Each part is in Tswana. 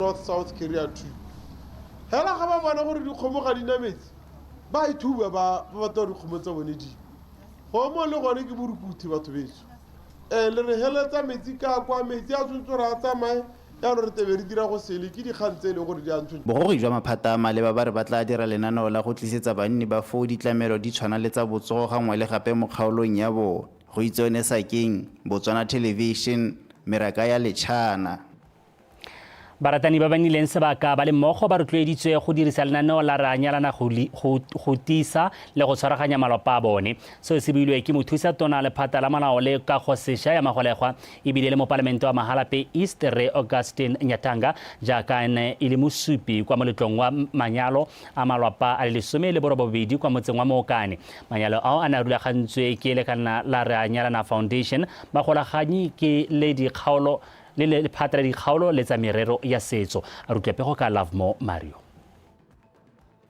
North South Korea too. Hela ga ba bona gore dikgomo ga di nametse ba ithuba ba batla dikgomo tsa bone di go mo le gone ke borukuthi batho beso le re heletsa metsi ka kwa metsi a tshwantse ra tsamaye ya re tebe re dira go sele ke dikgantse le gore di a ntshwe Bogogi jwa maphata a maleba ba re ba tla dira lenaneo la go tlisetsa banni ba foo ditlamelo di tshwana le tsa botsogo gangwe le gape mo kgaolong ya bone go itsone Sakeng Botswana Television Meraka ya Letšhana. Baratani ba ba nnileng sebaka ba le mmogo ba rotloeditswe go dirisa lenaneo la ra nyalana go tiisa le go tshwaraganya malapa a bone seo se builwe ke mothusa tona lephata la malao le ka go sešwa ya magolegwa ebile le mo palamente wa Mahalape East Re Augustine Nyathanga jaaka ene e le mosupi kwa moletlong wa manyalo a malapa a le 12 kwa motseng wa Mookane. Manyalo ao a na rulagantswe ke lekana la Ra Nyalana Foundation ba golaganye ke le dikgaolo le lephata la dikgaolo le tsa merero ya setso a rutlapego ka Love More Mario.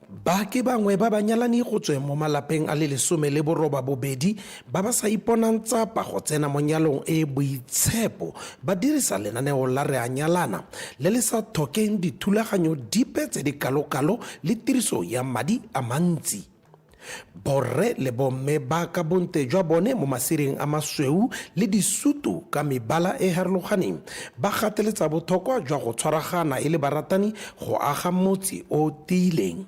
Ba ke bangwe ba ba nyalane go tswe mo malapeng a le 12 ba ba sa iponang tsapa go tsena mo nyalong e boitshepo ba dirisa lenaneo la Re a Nyalana le le sa thokeng dithulaganyo dipe tse di kalokalo le tiriso ya madi a mantsi. Borre le bomme ba ka bonte jwa bone mo masireng a masweu le disutu ka mebala e harologaneng ba gateletsa botlhokwa jwa go tshwaragana e le baratani go aga motse o tiileng.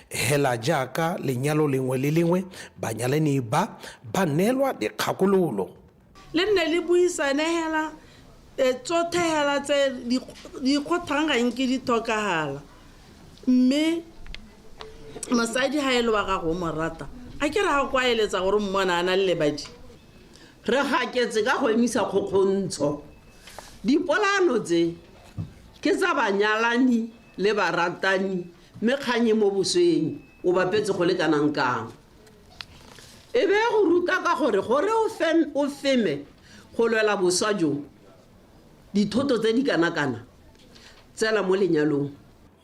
Hela jaaka lenyalo lengwe le lengwe banyalani ba neelwa dikgakololo le nne le buisane hela tsotlhe hela tse di kgothagang ke di thokagala mme masadi ha ele wa gago mo rata a ke ra go eletsa gore mmona ana le lebadi re gaketse ka go emisa kgokgontsho dipolano tse ke tsa banyalani le baratani mekganye mo bosweng o bapetse go le kanang kang e be go ruta ka gore o feme go lwela boswa jo dithoto tse di kana tsela mo lenyalong.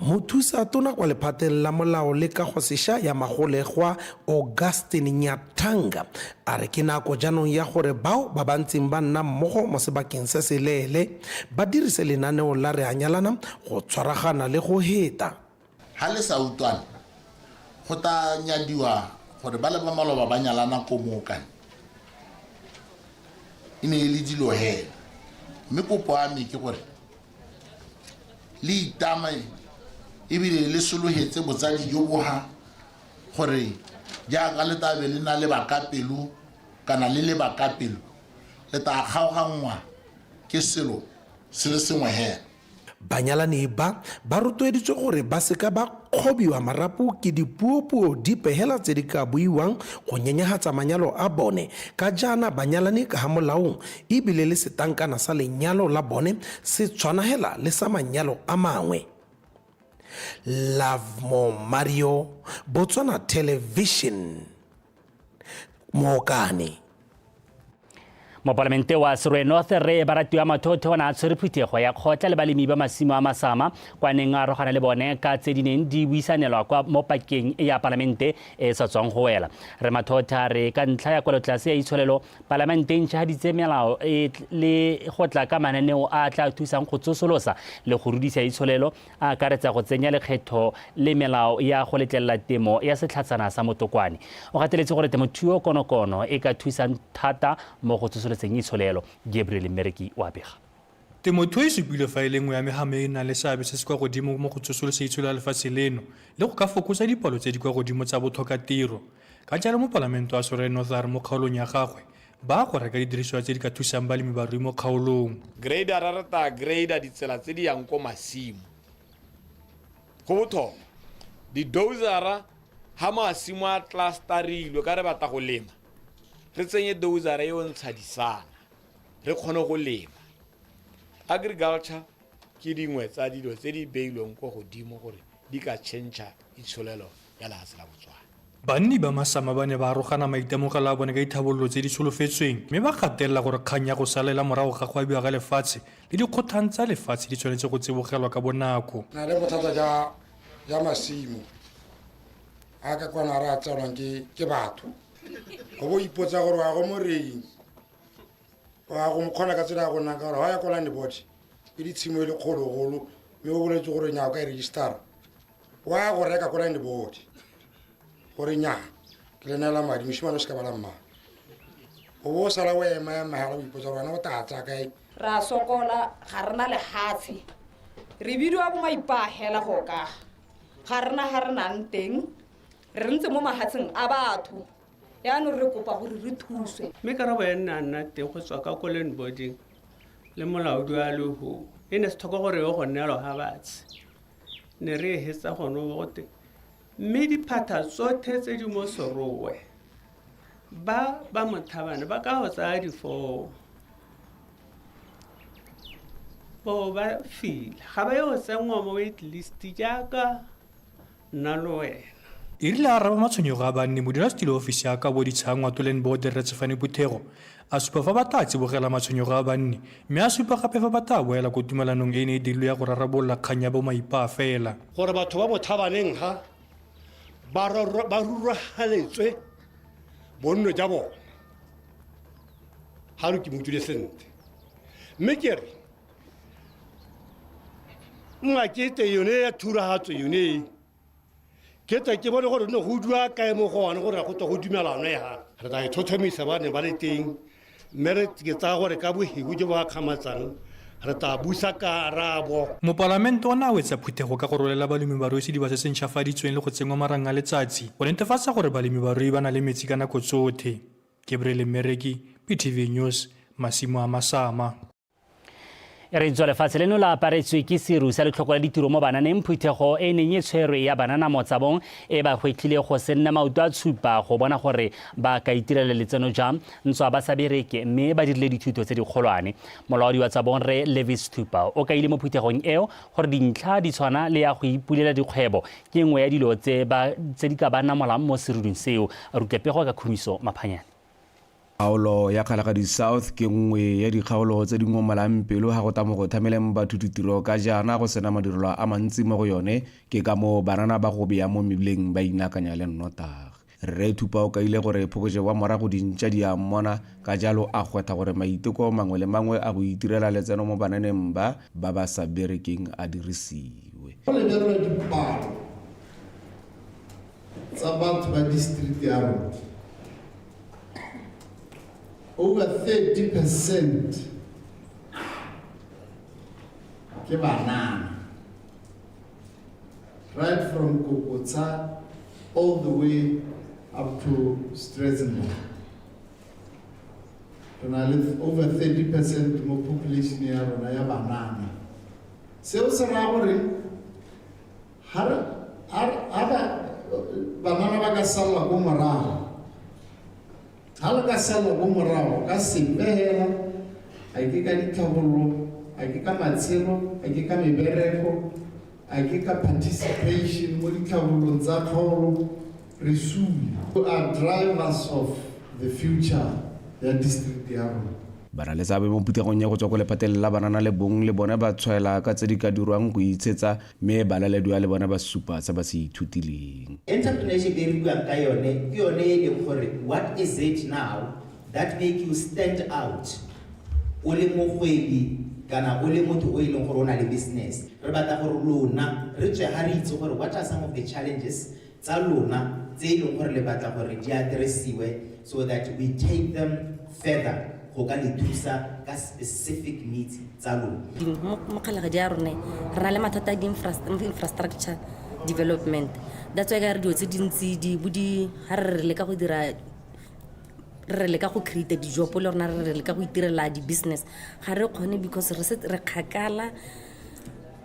Mothusa tona kwa lephateng la molao le ka go sešwa ya magolegwa Augustine Nyathanga a re ke nako jaanong ya gore bao ba bantseng ba nna mmogo mo sebakeng se se leele ba dirise lenaneo la Re a Nyalana go tshwaragana le go heta. Ha le sa utlwana go ta nyadiwa gore ba le ba maloba ba nyalana ko Mookane e ne le dilo hela mme kopo a me ke gore le itamae ebile le solohetse botsadi jo boha gore jaaka le tabe le na le bakapelo kana le bakapelo le ta kgaogangwa ke selo se le sengwe hela. Banyalani ba rotloeditswe gore ba seka ba kgobiwa marapo ke dipuopuo di pehela tse di ka buiwang go nyenyegatsa manyalo a bone ka jaana banyalani ka molaong ebile le setankana sa lenyalo la bone se tshwanagela le sa manyalo a mangwe. Love More Mario, Botswana Television, Mookane. Mo palamente wa Serwe North Re baratiwa mathotho na tshwere phuthego ya kgotla le balemi ba masimo a masama kwa neng a rogana le bone ka tse di neng di buisanelwa kwa mo pakeng ya palamente e sa tswang go wela. Re mathotha re ka ntlha ya kwalotlase ya itsholelo palamente ntšha haditse melao le go tla ka mananeo a tla thusang go tsosolosa le go rudisa itsholelo a akaretsa go tsenya lekgetho le melao ya go letlelela temo ya setlhatsana sa motokwane. O gateletse gore temothuo konokono e ka thusang thata mo go itsholelo. Gabriel Mereki wa bega. Temothuo e supile fa e le nngwe ya megame e nang le seabe se se kwa godimo mo go tsosolosa itsholelo ya lefatshe leno le go ka fokotsa dipalo tse di kwa godimo tsa botlhokatiro. Ka jalo mo palamente wa Serwe North mo kgaolong ya gagwe ba go reka didiriswa tse di ka thusang balemi ba rui mo kgaolong. Grader rata grader ditsela tse di yang ko masimo go botlhokwa di-dozera ha masimo a tlastarilwe ka re batla go lema re tsenye dozera yo ntsha disana re kgone go lema. Agriculture ke dingwe tsa dilo tse di beilweng go godimo gore di ka tšhentšha itsholelo ya lefatshe la Botswana. Banni ba masama ba ne ba arogana maitemogelo a bone ka dithabololo tse di solofetsweng mme ba gatelela gore kgang ya go salela morago ga go abiwa ga lefatshe le dikgotlhang tsa lefatshe di tshwanetse go tsebogelwa ka bonako. Na le bothata ja masimo a ka kwana ra tsalwang ke batho go bo ipotsa gore wa go moreng wa go mkhona ka tsela go nna ka gore wa ya kola ne body e ditshimo ile kgologolo mme o boletse gore nya o ka e registera wa go reka ko line board gore nya ke le nela madi moshimane o se ka bala mma o bo sala o ema ya mahala o ipotsa gore wena o tatsa kae ra sokola ga rena lehatshe re bidiwa bo maipahela go ka ga re nang teng re ntse mo mahatseng a batho yaanong re kopa gore re thuswe mme karabo ya nna teng go tswa ka kolen boarding le molaodi wa leho e ne se tlhoka gore yo go neelwa ga batsi ne re hetsa gone go teng mme diphata tsotlhe tse di mo sorowe ba mothabane ba ka go tsaya difoo bo ba fila ga ba ye go tsengwa mo wait list jaaka nna le wena e rile a araba matshwenyego a banne modulasetilo ofisi ya ka boditshangwa tolen board Retsefane Phuthego a supa fa ba tla tsibogela matshwenyego a banne mme a supa gape fa ba tla boela ko tumelanong e ne e dirilwe ya go rarabolola kgang ya bomaipa fela gore batho ba mothabaneng ha ba ruragaletswe bonno ja bona ga re ke motule sentle mme ke re ngakete yone ya thuragatso yone ke ta ke bone gore no go dua kae mo go wana gore go tswa go dumelano ya re ta ithothamisa ba ne ba le teng mme re ke tsa gore ka bohigo jo ba khamatsang re ta busa ka arabo mopalamento o na a wetsa Phuthego ka go rolela balemi barui ba se se ntšhafaditsweng le go tsengwa marang a letsatsi go netefatsa gore balemi barui ba na le metsi ka nako tsotlhe Gabriel Mmereki PTV News Masimo a Masama e re tswa lefatshe leno la aparetswe ke seru sa letlhoko la ditiro mo bananeng Phuthego e neng e tshwerwe ya banana motsabong e ba hwetlile go se nna maoto a tshupa go bona gore ba ka itirela letseno jang ntswa ba sa bereke mme ba dirile dithuto tse dikgolwane molaodi wa tsabong re Levis Thupa o ka ile mo Phuthegong eo gore dintlha di tshwana le ya go ipulela dikgwebo ke nngwe ya dilo tse di ka bana molang mo seruding seo a rutlepego ka Khumiso Maphanyane Kgaolo ya Kgalagadi South ke nngwe ya dikgaolo tse di ngomalang pelo ga go tamo go thameleng bathutitiro ka jana go sena madirelo a mantsi mo go yone ke ka mo banana ba go bea mo mebileng ba inakanya le nnotagi Re Thupa o ka ile gore phokotse wa morago dintšha di a mmona ka jalo a gwetha gore maiteko mangwe le mangwe a go itirela letseno mo bananeng ba sa berekeng a dirisiwe go lebelelwa dipalo tsa batho ba district ya rona over 30% ke banana right from Kokotsa all the way up to Strathmore. Over 30% more population ya rona ya banana. Seo se ra gore banana ba ka sala go morago. Hala ka sala go morago ka sebehela a ke ka ditlhabollo a ke ka matshelo a ke ka mebereko a ke ka participation mo ditlhabollong tsa kgaolo re sule are drivers of the future ya district ya rona Bana le sabe mo Phuthegong ya go tswa go lephateng la banana le bong le bone ba tshwaela ka tse di ka dirwang go itshetsa mme ba laledwa le bona ba supa tsa ba se ithutileng. Entrepreneurship e re buang ka yone ke yone e leng gore what is it now that make you stand out o le mogwebi kana o le motho o e leng gore o na le business re batla gore lona re tswe ha re itse gore what are some of the challenges tsa lona tse e leng gore le batla gore di addressiwe so that we take them further go ka le thusa ka specific needs tsa lona. Mo Kgalagadi ya rona re na le mathata di infrastructure development that's why ga re dio tse dintsi di budi ha re le ka go dira re le ka go create di job le rona re le ka go itirela di business ga re kgone because re kgakala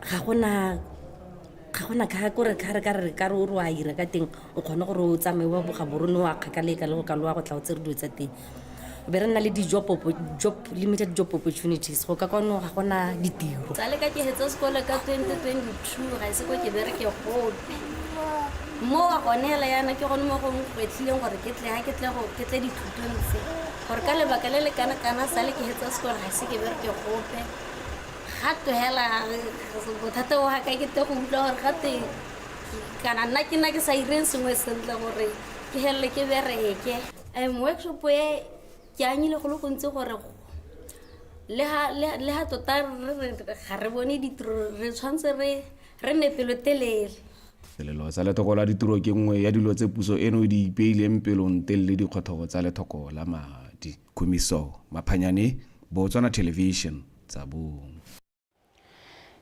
ga gona ka gore ka re o re wa ira ka teng o kgone gore o tsamaye wa boga borone wa kgakale ka le go ka lo wa go tla o tse re dio tsa teng be re na le di limited job opportunities go ka kono ga gona ditiro tsa le ka ke hetsa sekolo ka 2022 ga se go ke bereke gope mo a gonela yana ke gone mo go kwetlileng gore ke tle dithutong tse gore ka lebaka le le kana sa le ke hetsa sekolo ga se ke bereke gope gato hela bothata o ga ka ke te go utlwa gore gate kana nna ke sa ireng sengwe sentle gore ke hele ke bereke workshop e ke anyile go le gontse gore le ha tota ga re bone ditiro re tshwanetse re ne pelo telele. Selelo sa lethoko la ditiro ke nngwe ya dilo tse puso eno di ipeileng pelong tele dikgothogo tsa lethoko la madi. Kumiso Maphanyane, Botswana Television, tsa bong.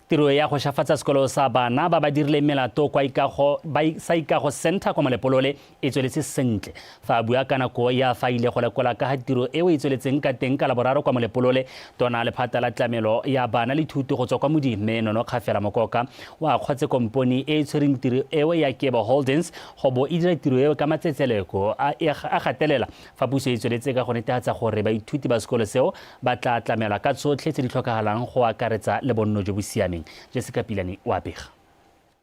Tiro ya go shafatsa sekolo sa bana ba ba dirile melato kwa Ikago Center kwa Molepolole e tsweletse sentle. Fa bua ka nako ya faile go lekola ka tiro eo e tsweletseng ka teng ka laboraro kwa Molepolole, tona lephata la tlamelo ya bana le thuto go tswa kwa Modime Nono Kgafela Mokoka wa kgotse komponi e tshwereng tiro eo ya Kebo Holdings go bo e dira tiro eo ka matsetseleko a gatelela fa puso e tsweletse ka go netefatsa gore baithuti ba sekolo seo ba tla tlamelwa ka tsotlhe tse di tlhokagalang go akaretsa le bonno jo bo siameng. Jessica Pilani wa Bega.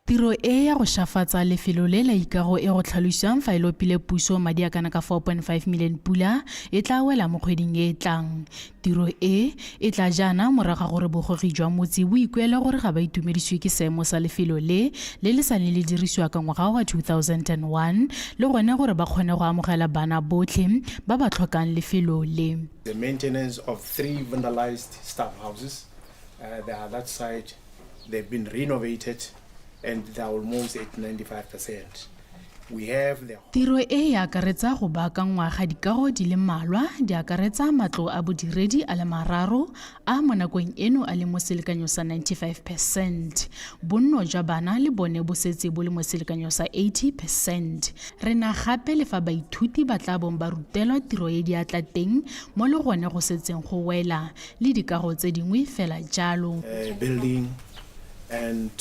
Tiro e ya go shafatsa lefelo le la Ikago e go tlhalosang fa ilopile puso madi a kana ka 4.5 million pula e tla wela mo kgweding e tlang. Tiro e tla jana moraga gore bogogi jwa motse bo ikuela gore ga ba itumediswe ke seemo sa lefelo le sane le dirisiwa ka ngwaga wa 2001 le gone gore ba kgone go amogela bana botlhe ba ba tlhokang lefelo le. The maintenance of 3 vandalized staff houses. They are that side. They've been renovated and they're almost at 95%. We have the Tiro e akaretsa go baakangwa ga dikago di le malwa di akaretsa matlo a bodiredi a le mararo a mo nakong eno a le mo selekanyo sa 95%. Bonno jwa bana le bone bo setse bo le mo selekanyo sa 80%. Re na gape le fa baithuti ba tla bong ba rutelwa tiro e di atla teng mo le gone go setseng go wela le dikago tse dingwe fela jalo. Building and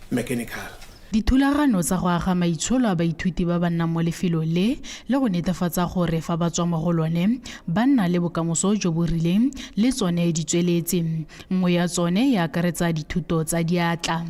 mechanical. Dithulagano tsa go aga maitsholo a baithuti ba ba nnang mo lefelo le go netefatsa gore fa ba tswa mo go lone ba nna le bokamoso jo bo rileng le tsone di tsweletse. Nngwe ya tsone ya akaretsa dithuto tsa diatla.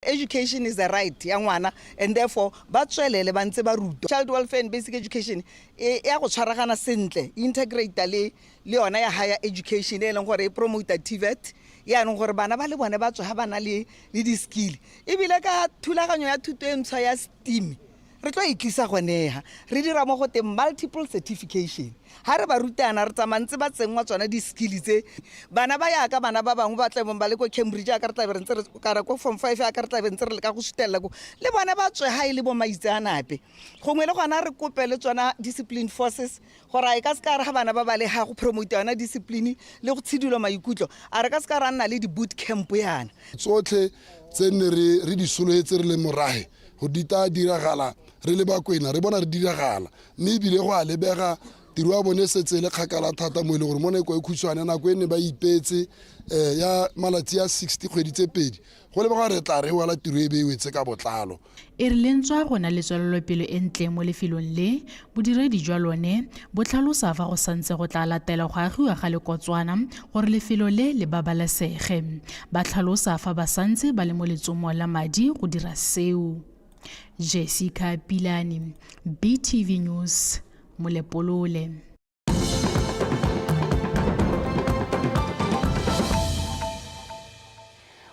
Education is a right ya ngwana and therefore ba tswelele ba ntse ba ruta. Child welfare and basic education ya go tshwaragana sentle integrate le yona ya higher education e leng gore e promote TVET ya nong gore bana ba le bone ba tswa ha bana le di skill ebile ka thulaganyo ya thuto e ntshwa ya STEAM re tlo itlisa go neha re dira mo go te multiple certification ha re ba rutana re tsamantse ba tsengwa tsona di skills tse bana ba ya ka bana ba bangwe ba tlebong ba le ko Cambridge a ka re tla be re ntse re ka ko form 5 a ka re tla be ntse re le ka go sutella ko le bana ba tswe ha ile bo maitsanape gongwe le gona re kopele tsona discipline forces gore a ka se ka re ha bana ba ba le ha go promote yona discipline le go tshidilo maikutlo a re ka se ka ra nna le di boot camp yana tsotlhe tse ne re di soletse re le morahe go dita diragala re le ba kwena re bona re diragala mme bile go a lebega tiro ya bone setse le kgakala thata mo ile gore mone go ikhutshwana nako ene ba ipetse ya malatsi ya 60 kgwedi tse pedi go lebega re tla re wala tiro e be wetse ka botlalo e re lentswa gona le tswelelopele e ntle mo lefelong le bodiredi jwa lone bo tlhalosa fa go santse go tla latela go agiwa ga lekotswana gore lefelo le babalesege ba tlhalosa fa ba santse ba le mo letsomo la madi go dira seo. Jessica Pilani, BTV News, Molepolole.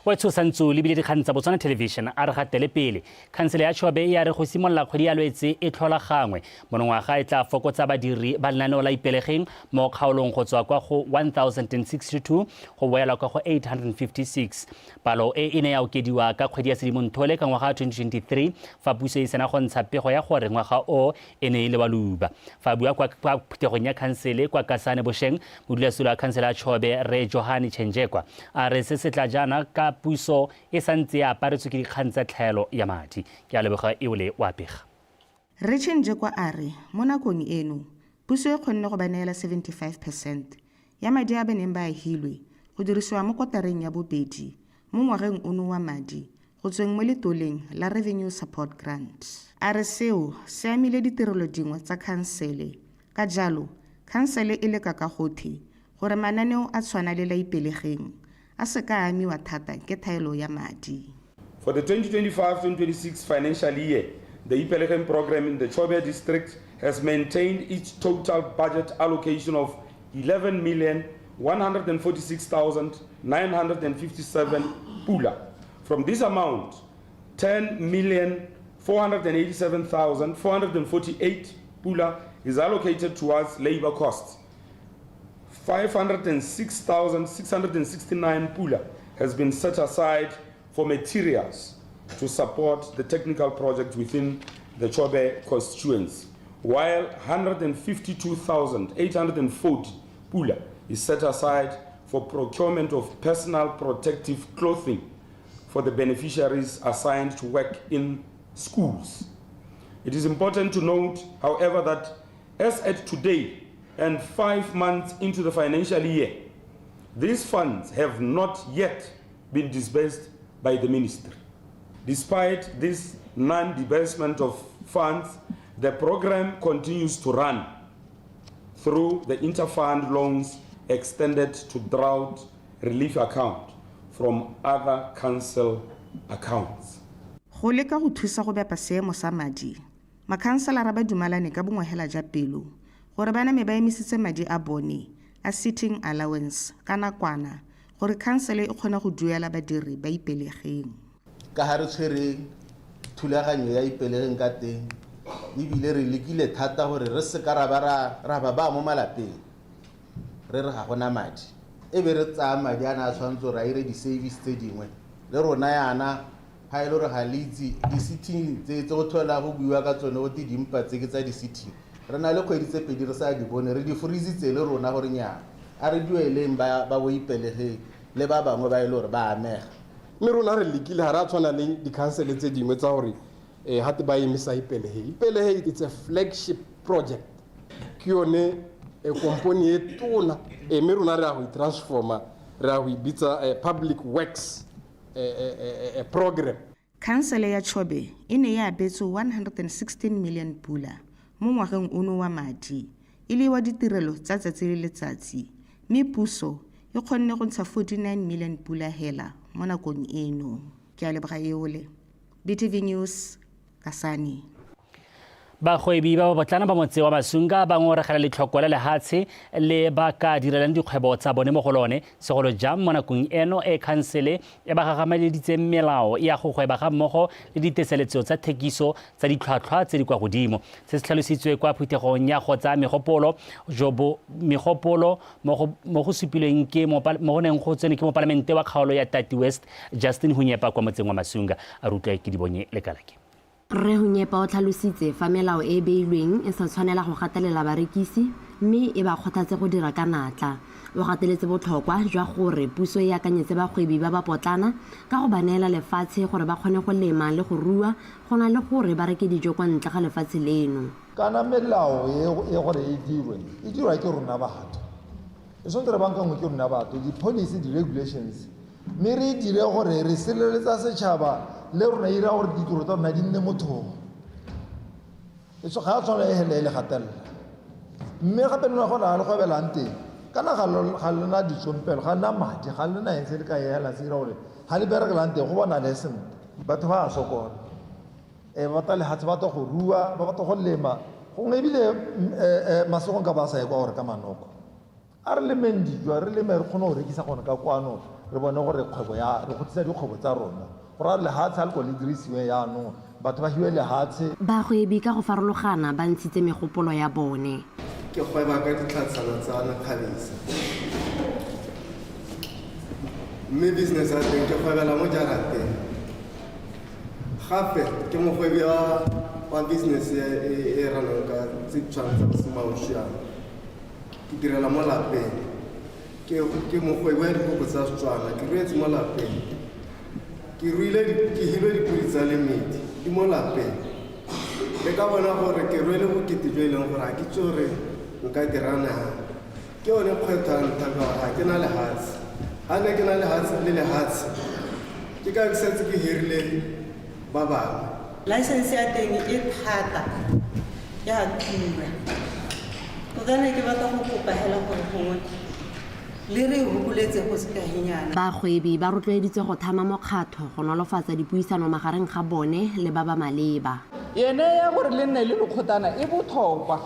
wa tshosantso le bile dikgang tsa Botswana Television a re gatele pele khansele ya Chobe ya re go simolla kgwedi ya lwetse e tlhola gangwe monongwaga e tla fokotsa badiri ba lenaneo la ipelegeng mo kgaolong go tswa kwa go 1062 go boela kwa go 856 palo e ne ya okediwa ka kgwedi ya Sedimonthole ka ngwaga 2023 fa puso e sena go ntsha pego ya gore ngwaga o e ne ile wa luba fa bua kwa phuthegong ya khansele kwa Kasane Bosheng modulasetulo wa khansele ya Chobe Re Johani Chenjekwa a re se tla jana ka puso e santse ya aparetswe ke dikgang tsa tlhaelo ya madi ke a leboga Eole wa Pega. Re Chenjekwa a re mo nakong eno puso e kgonne go ba neela 75% ya madi a beneng ba hilwe go dirisiwa mo kotareng ya bobedi mo ngwageng ono wa madi go tsweng mo letoleng la Revenue Support Grant. A re seo se amile ditirelo dingwe tsa khansele ka jalo khansele e le ka gotlhe gore mananeo a tshwana le la ipelegeng a se ka amiwa thata ke thaelo ya madi. For the 2025-2026 financial year, the Ipelegeng program in the Chobe district has maintained its total budget allocation of 11,146,957 pula. From this amount, 10,487,448 pula is allocated towards labor costs. 506,669 pula has been set aside for materials to support the technical project within the Chobe constituency, while 152,840 pula is set aside for procurement of personal protective clothing for the beneficiaries assigned to work in schools. It is important to note, however, that as at today and 5 months into the financial year, these funds have not yet been disbursed by the ministry. Despite this non-disbursement of funds, the program continues to run through the interfund loans extended to drought relief account from other council accounts. Go leka go thusa go bepa seemo sa madi, makhanselara ba dumalane ka bongwehela ja pelo gore bana me ba emisitse madi a bone a sitting allowance ka nakwana gore khansele e kgona go duela badiri ba ipelegeng. Ka ha re tshwere thulaganyo ya ipelegeng ka teng ebile re lekile thata gore re se ka ra ba mo malapeng re ga gona madi e be re tsaya madi a na tshwantso ra ire di-service tse dingwe le rona yana ha ile re ga litsi di-sitting tse go thola go buiwa ka tsone go dimpa tse ke tsa di-sitting re na le kgwedi tse pedi re sa di bone re di freezitse le rona gore nya a re dueleng ba bo ipelegeng le ba bangwe ba ile gore ba amega mme rona re lekile ha ra tshwana le di-council tse dingwe tsa gore hate ba emisa ipelehe it's a flagship project ke yone company e tona mme rona re a go transforma re a go bitsa public works program. Khansele ya Chobe e ne ya abetse 116 million pula mo ngwageng ono wa madi e le wa ditirelo tsa tsatsi le letsatsi mme puso e kgonne go ntsha 49 million pula hela mo nakong eno. Ke a leboga eole BTV News Kasani. Bagwebi ba botlana ba motse wa Masunga ba ngoregela letlhoko la lehatshe le ba ka direlang dikgwebo tsa bone mo go lone segolo jang mo nakong eno e khansele e ba gagamaditse melao ya go gweba ga mmogo le diteseletso tsa thekiso tsa ditlhwatlhwa tse di kwa godimo se se tlhalositswe kwa phuthegong ya go tsa megopolo mo go supilweng ke mo go neng go tsene ke mo palamente wa kgaolo ya Tati West Justin Hunyepa kwa motseng wa Masunga a rutlwa ke dibonye lekalake. Re Hunyepa o tlhalositse fa melao e beilweng e sa tshwanela go gatelela barekisi mme e ba kgothatse go dira ka natla. O gateletse botlhokwa jwa gore puso e akanyetse bagwebi ba ba potlana ka go ba neela lefatshe gore ba kgone go lema le go rua go na le gore ba reke dijo kwa ntle ga lefatshe leno. Kana melao e gore e dirwa ke rona batho e sonte re bankangwe ke rona batho di-policy di-regulations mme re dire gore re sireletsa setšhaba le rona ira gore ditiro tsa rona di nne motho e so ga tshwana e hele gatelela mme gape nna go na le go belang teng kana ga lena ditsompelo ga nna madi ga lena eng se le ka ela se ira gore ga le berekelang teng go bona le sente batho ba a sokola ba tla lehatshe ba tla go rua ba batla go lema gongwe ebile masegong ka ba sa ye kwa gore ka manoko a re lemeng dijo re leme re kgone go rekisa gone ka kwano re bone gore kgwebo ya re go tlisa dikgwebo tsa rona gore lehatshe a le ko le dirisiwe yaanong batho ba hiwe lehatshe. Bagwebi ka go farologana ba ntshitse megopolo ya bone. Ke gweba ka ditlhatsana tsa nakhabisa mme business a teng ke gwebela mo jarateng gape ke mogwebi wa business e ranang ka tse tshwana tsa semaušiana ke direla mo lapeng ke mogwebi wa dikoko tsa Setswana ke ruetse mo lapeng ke hilwe dipudi tsa lemedi di mo lapeng le ka bona gore ke rwele bokete jo e leng gore ga ke tse gore nka dirana ke yone kgwethang thaka ga ke na lehatshe ga ne ke na lehatshe ke ka ke setse ke hirile ba bangwe. License ya teng e thata ya tura go kana ke batla go kopa hela gore gongwe le re hokuletse go se ka hinyana. Bagwebi ba rotloeditse go thama mokgatlho go nolofatsa dipuisano magareng ga bone le ba ba maleba. Yene ya gore le nne le lekgotana e botlhokwa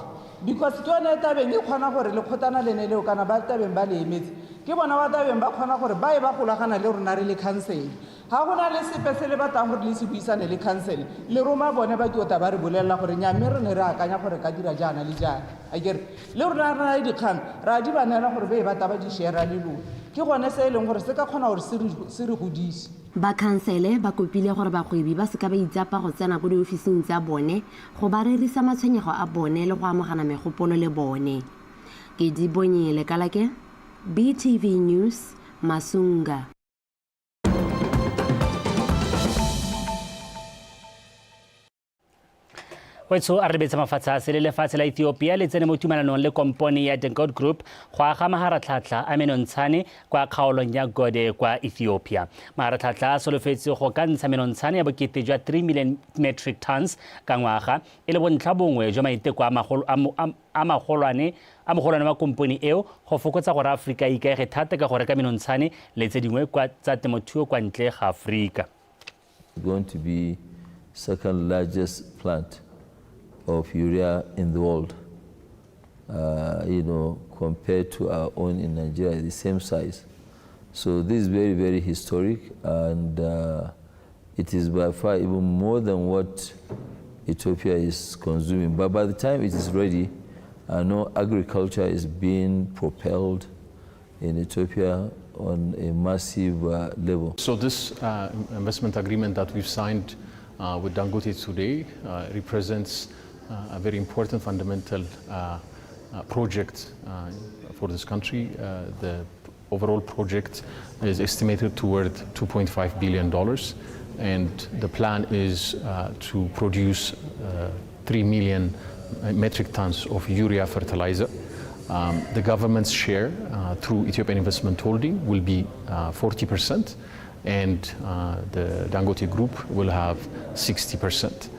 because ke yone tabeng e kgona gore lekgotana le ne leo kana ba tabeng ba le emetse ke bona ba tabeng ba kgona gore ba e ba golagana le rona re le council ga go na le sepe se le batlang gore le se buisane le council le roma bone ba kiota ba re bolelela gore nyame re ne re akanya gore ka dira jaana le jaana a kere le rona re na le dikgang ra di banela gore ba e bata ba di share le lona ke gone se e leng gore se ka kgona gore se re godise bakhansele ba kopile gore bagwebi ba seka ba itsapa go tsena ko diofising tsa bone go ba rerisa matshwenyego a bone le go amogana megopolo le bone ke di bonyele kalake BTV News Masunga. Wetso a rebetsa mafatshe a se le lefatshe la Ethiopia le tsene mo tumalanong le kompone ya Dangote Group go aga maharatlhatlha a menontsane kwa kgaolong ya Gode kwa Ethiopia. Maharatlhatlha a solofetse go ka ntsha menontsane ya bokete jwa 3 million metric tons ka ngwaga e le bontlha bongwe jwa maiteko a magolwane wa kompone eo go fokotsa gore Afrika e ikaege thata ka go reka menontsane le tse dingwe kwa tsa temothuo kwa ntle ga Afrika. Going to be second largest plant of urea in the world, compared to our own in Nigeria, the same size. So this is very, very historic, and it is by far even more than what Ethiopia is consuming. But by the time it is ready, I know agriculture is being propelled in Ethiopia on a massive level. So this investment agreement that we've signed with Dangote today represents a very important fundamental project for this country. The overall project is estimated toward $2.5 billion, and the plan is to produce 3 million metric tons of urea fertilizer. The government's share through Ethiopian Investment Holding will be 40%, and the Dangote Group will have 60%.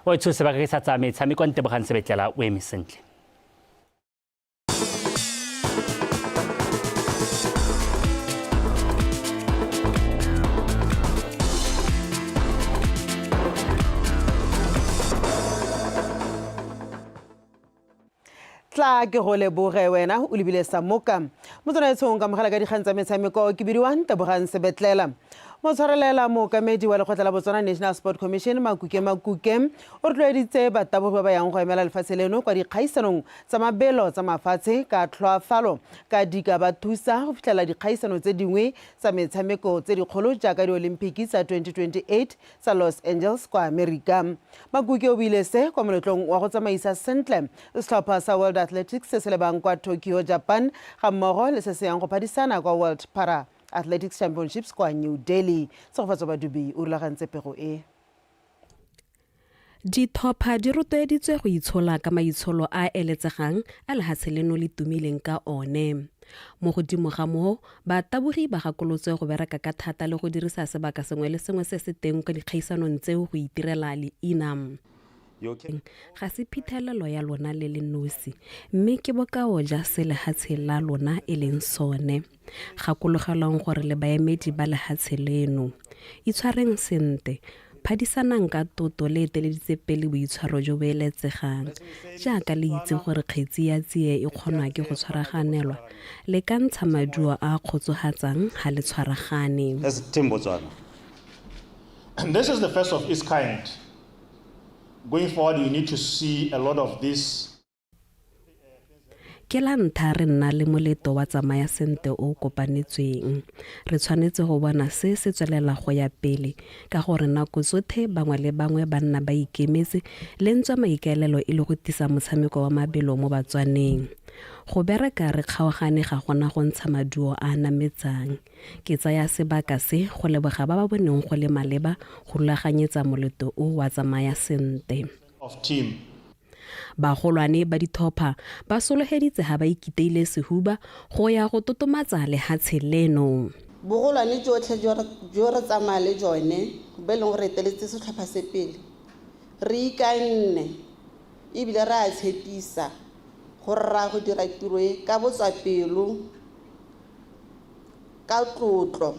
O itse sebaka ke sa tsa metshameko ntebogang sebetlela o eme sentle. tla ke go leboge wena o lebile sa moka motsonetshong ka mogala ka dikgang tsa metshameko ke bidiwang tebogang sebetlela mo tshwarelela mookamedi wa lekgotla la Botswana National Sport Commission Makuke o re tlwaeditse batabogedi ba yang go emela lefatshe leno kwa dikgaisanong tsa mabelo tsa mafatshe ka tlhoafalo ka di ka ba thusa go fitlhela dikgaisano tse dingwe tsa metshameko tse dikgolo jaaka di-Olympics tsa 2028 tsa Los Angeles kwa America. Makuke o buile se kwa moletlong wa go tsamaisa sentle setlhopha sa World Athletics se se lebang kwa Tokyo, Japan ga mmogo le se se yang go phadisana kwa World Para Athletics Championships kwa New Delhi. Tsogofatso Badubi o rulagantse pego e. Dithopa di rotloeditswe go itshola ka maitsholo a eletsegang a lehatshe leno le tumileng ka one. Mo godimo ga moo batabogi ba gakolotswe go bereka ka thata le go dirisa sebaka sengwe le sengwe se se teng ka dikgaisanong tseo go itirela leina. Ga se phithelelo ya lona le le nosi mme ke bokao ja se lehatshe la lona e leng sone. Gakologelwang gore le baemedi ba lehatshe leno itshwareng sente phadisanang ka toto le eteleditse pele boitshwaro jo bo eletsegang jaaka le itse gore kgetsi ya tsie e kgonwa ke go tshwaraganelwa le ka ntsha maduo a khotsogatsang ga le tshwaragane. This is the first of its kind. Going forward, you need to see a lot of this. Ke la ntlha re nna le moleto wa tsamaya sente o kopanetsweng re tshwanetse go bona se se tswelela go ya pele ka gore nako tsotlhe bangwe le bangwe ba nna ba ikemetse le ntswa maikaelelo e le go tisa motshameko wa mabelo mo Batswaneng. Go bereka re kgaogane ga gona go ntsha maduo a nametsang ke tsaya sebaka se go leboga ba ba boneng go le maleba go rulaganyetsa moleto o wa tsamaya sente. Bagolwane ba dithopa ba sologeditse ha ba ikiteile sehuba go ya go totomatsa lehatshe leno. Bogolwane jotlhe jo re tsamaya le jone be leng gore eteletse setlhopha se pele re ikanne ebile re a tshepisa gore ra go dira tiro e ka botswapelo ka tlotlo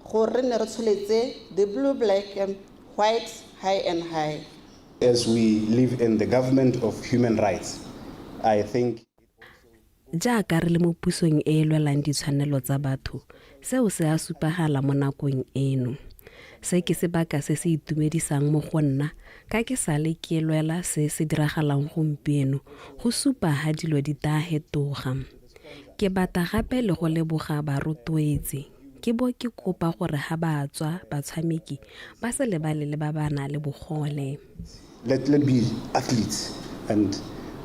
gore ne re tsholetse the blue, black and white, high and high. As we live in the government of human rights, I think jaaka re le mo pusong e e lwelang ditshwanelo tsa batho seo se a supagala mo nakong eno se ke sebaka se se itumedisang mo go nna ka ke sale ke lwela se se diragalang gompieno go supa ha dilo di taagetoga ke bata gape le go leboga barotloetsi ke bo ke kopa gore ha ba tswa batshameki ba se lebale le ba bana le bogole. Let be athletes and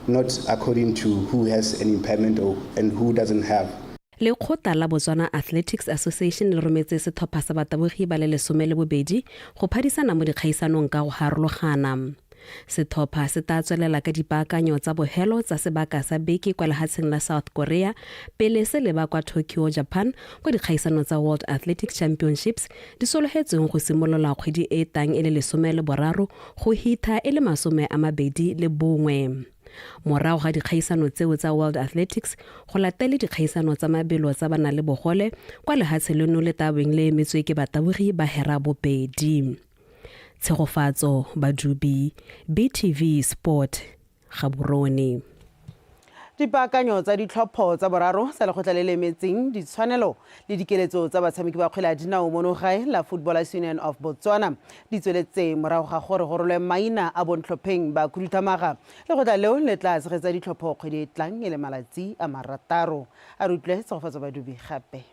not according to who has an impairment and who doesn't have. Lekgotla la Botswana Athletics Association le rometse setlhopha sa batabogi ba le 12 go phadisana mo dikgaisanong ka go harologana. Setlhopha se tla tswelela ka dipaakanyo tsa bohelo tsa sebaka sa beke kwa lehatsheng la South Korea pele se leba kwa Tokyo, Japan kwa dikgaisano tsa World Athletics Championships di sologetsweng go simolola kgwedi e tang e le 13 go hitha e le 21. Morago ga dikgaisano tseo tsa World Athletics go latele dikgaisano tsa mabelo tsa bana le bogole kwa lehatshe leno le tabeng le emetswe ke batabogi ba hera bobedi. Tshegofatso Badubi, BTV Sport, Gaborone. Dipaakanyo tsa ditlhopho tsa boraro tsa lekgotla le le emetseng ditshwanelo le dikeletso tsa batshameki ba kgwele ya dinao mono gae la Footballers Union of Botswana di tsweletse morago ga gore go rolwe maina a bontlhopheng ba khuduthamaga lekgotla leo le tla tshegetsa ditlhopho kgwedi e tlang e le malatsi a marataro a re utlwe Tshegofatso Badubi gape.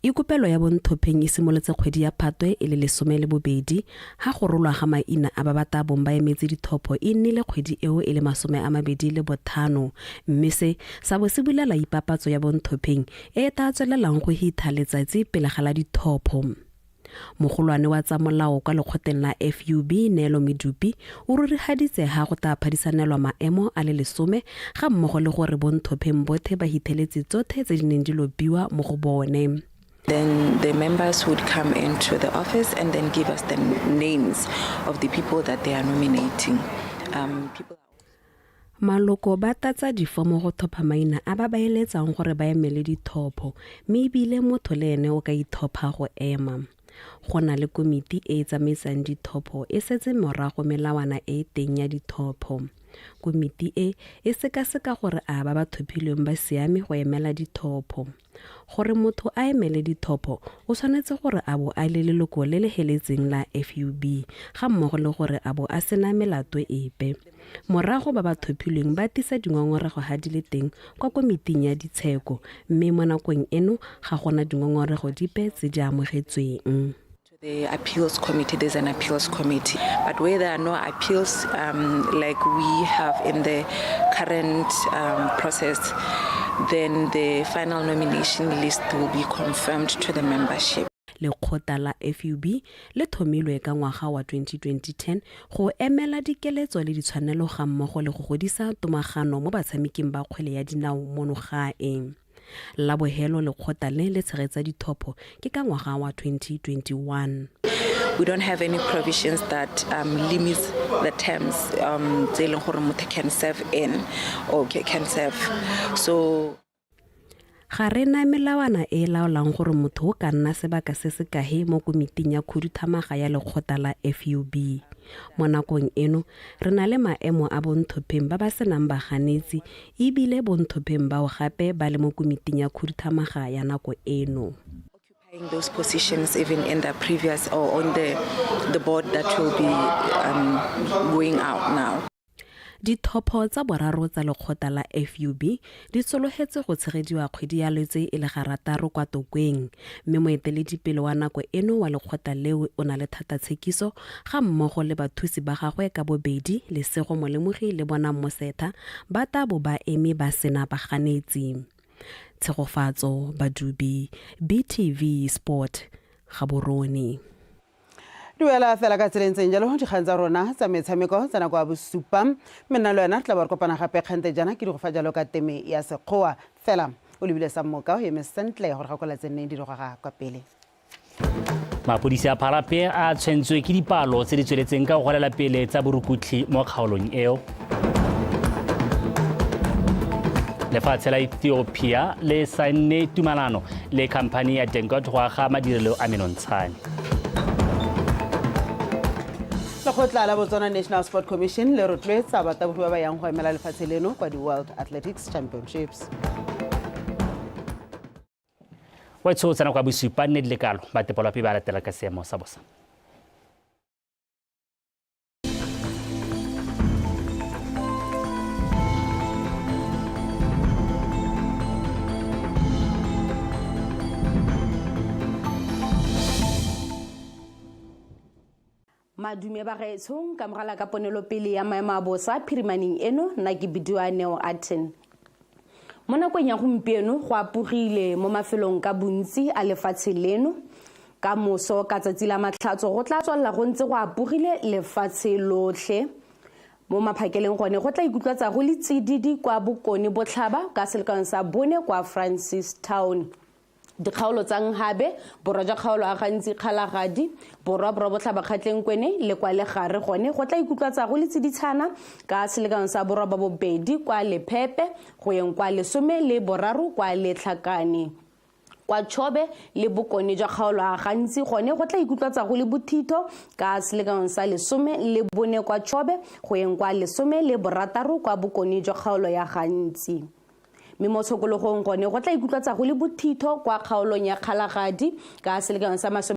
Ikopelo ya bonthopheng e simolotse kgwedi ya Phatwe e le 12 ha go rolwa ga maina a ba bata bomba emetse dithopho e nnile kgwedi eo e le 25 mme se sa bo se bulela ipapatso ya bonthopheng e ta tswelelang go hitha letsatsi pele ga la dithopho. Mogolwane wa tsa molao kwa lekgotleng la FUB Nelo Medupi o rurihaditse ha go ta phadisanelwa maemo a le 10 ga mmogo le gore bonthopheng bothe ba hiteletse tsotlhe tse di neng di lobiwa mo go bone. Then the members would come into the office and then give us the names of the people that they are nominating. Maloko ba tatsa difomo go thopha maina a ba baeletsang gore ba emele dithopho mme ebile motho le ene o ka ithopha go ema. Go na le komiti e tsamaisang dithopho e setse morago melawana e teng ya dithopho. Komiti e sekaseka gore a ba thopilweng ba siame go emela dithopho. Gore motho a emele dithopho o tshwanetse gore a bo a le leloko le le heletseng la FUB ga mmogo le gore a bo a sena melato epe. Morago ba thopilweng ba tisa dingongorego ha di le teng kwa komiting ya ditsheko mme mo nakong eno ga gona dingongorego dipe tse di amogetsweng. The appeals committee, there's an appeals committee, but where there are no appeals like we have in the current process, then the final nomination list will be confirmed to the membership. Lekgotla la FUB le thomilwe ka ngwaga wa 2010 go emela dikeletso le ditshwanelo ga mmogo le go godisa tomagano mo batshameking ba kgwele ya dinao mono gae. La bohelo lekgotla le tshegetsa dithopho ke ka ngwaga wa 2021. We don't have any provisions that limits the terms tse leng gore motho can serve in or can serve. So ga rena melawana e laolang gore motho o ka nna sebaka se se kae mo komiting ya khuduthamaga ya lekgotla la FUB. Mo nakong eno re na le maemo a bonthopheng ba ba senang baganetsi ebile bonthopheng bao gape ba le mo komiting ya khuduthamaga ya nako eno. Those positions even in the previous or on the board that will be going out now. Dithopho tsa boraro tsa lekgotla la FUB di tsologetse go tshegediwa kgwedi ya Lwetse e le garataro kwa Tokweng mme moeteledipele wa nako eno wa lekgotla leo o na le thata tshekiso ga mmogo le bathusi ba gagwe ka bobedi Lesego Molemogi le Bona Mosetha ba tabo ba eme ba sena baganetsi. Tshegofatso Badubi, BTV Sport, Gaborone. Duela fela ka tselentseng jalo dikgang tsa rona tsa metshameko tsa nako ya bosupa mena le yona tla ba re kopana gape kgante jana ke di go fa jalo ka teme ya sekgowa fela o lebile sa mmoka o eme sentle gore ga kola tsene di roga kwa pele. Mapodisi a Pharape a tshwentswe ke dipalo tse di tsweletseng ka go golela pele tsa borukutli mo kgaolong eo. Lefatshe la Ethiopia le saenne tumalano le khamphane ya Dangote go aga madirelo a menontshane. lekgotla la botswana National Sport Commission le rotloetsa batabogi ba ba yang go emela lefatshe leno kwa di-World Athletics Championships. wa tshotsana kwa bosupa nne lekalo ba tepolwapi ba latela ka seemo sa bosa. Madume ba gaetshong ka mogala ka ponelopele ya maemo a bosa phirimaneng eno nna ke bidiwa Neo Aten. Mo nakong ya gompieno go apogile mo mafelong ka bontsi a lefatshe leno ka moso ka tsatsi la matlhatso go tla tswalla go ntse go apogile lefatshe lotlhe mo maphakeleng gone go tla ikutlwatsa go le tsididi kwa bokone botlhaba ka selekanyo sa bone kwa Francistown. Dikgaolo tsa Nghabe borwa jwa kgaolo a gantsi Kgalagadi borwa botlhaba kgatleng kwene le kwa legare gone go tla ikutlwatsa go le tsiditshana ka selekanyo sa borwa ba bobedi kwa Lephephe go yeng kwa lesome le boraro kwa Letlhakane. Kwa Chobe le bokone jwa kgaolo a gantsi gone go tla ikutlwatsa go le bothitho ka selekanyo sa lesome le bone kwa Chobe go yeng kwa lesome le borataro kwa bokone jwa kgaolo ya gantsi. Mme mo tshokologong gone go tla ikutlwatsa go le bothitho kwa kgaolong ya Kgalagadi ka selekanyo sa